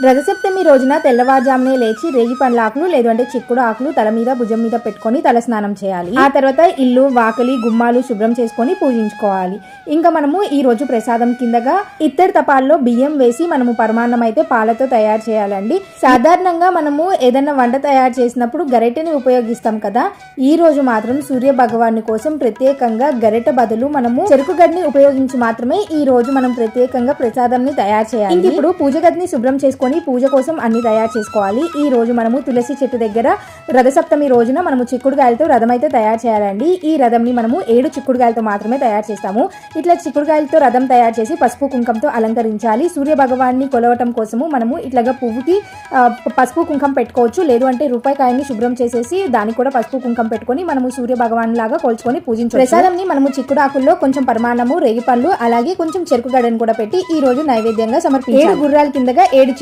రథసప్తమి రోజున తెల్లవారుజామునే లేచి రేగి పండ్ల ఆకులు లేదంటే చిక్కుడు ఆకులు తల మీద భుజం మీద పెట్టుకొని తల స్నానం చేయాలి. ఆ తర్వాత ఇల్లు వాకిలి గుమ్మాలు శుభ్రం చేసుకొని పూజించుకోవాలి. ఇంకా మనము ఈ రోజు ప్రసాదం కిందగా ఇత్తడి తపాల్లో బియ్యం వేసి మనము పరమాన్నం అయితే పాలతో తయారు చేయాలండి. సాధారణంగా మనము ఏదైనా వంట తయారు చేసినప్పుడు గరిటెని ఉపయోగిస్తాం కదా, ఈ రోజు మాత్రం సూర్య భగవాను కోసం ప్రత్యేకంగా గరిటె బదులు మనము చెరుకు గడ్డిని ఉపయోగించి మాత్రమే ఈ రోజు మనం ప్రత్యేకంగా ప్రసాదంని తయారు చేయాలి. ఇప్పుడు పూజ గదిని శుభ్రం చేసుకొని పూజ కోసం అన్ని తయారు చేసుకోవాలి. ఈ రోజు మనము తులసి చెట్టు దగ్గర రథసప్తమి రోజున మనము చిక్కుడుకాయలతో రథం అయితే తయారు చేయాలండి. ఈ రథంని మనము 7 చిక్కుడుకాయలతో మాత్రమే తయారు చేస్తాము. ఇట్లా చిక్కుడుకాయలతో రథం తయారు చేసి పసుపు కుంకంతో అలంకరించాలి. సూర్య భగవాన్ని కొలవటం కోసము మనము ఇట్లాగా పువ్వుకి పసుపు కుంకం పెట్టుకోవచ్చు. లేదు అంటే రూపాయికాయని శుభ్రం చేసేసి దానికి కూడా పసుపు కుంకం పెట్టుకొని మనము సూర్య భగవాన్ లాగా కొలుచుకొని పూజించవచ్చు. ప్రసాదంని మనము చిక్కుడాకుల్లో కొంచెం పరమాన్నము రేగి పండ్లు అలాగే కొంచెం చెరుకు గడ్డను కూడా పెట్టి ఈ రోజు నైవేద్యంగా సమర్పించాలి. 7 గుర్రాల కిందగా 7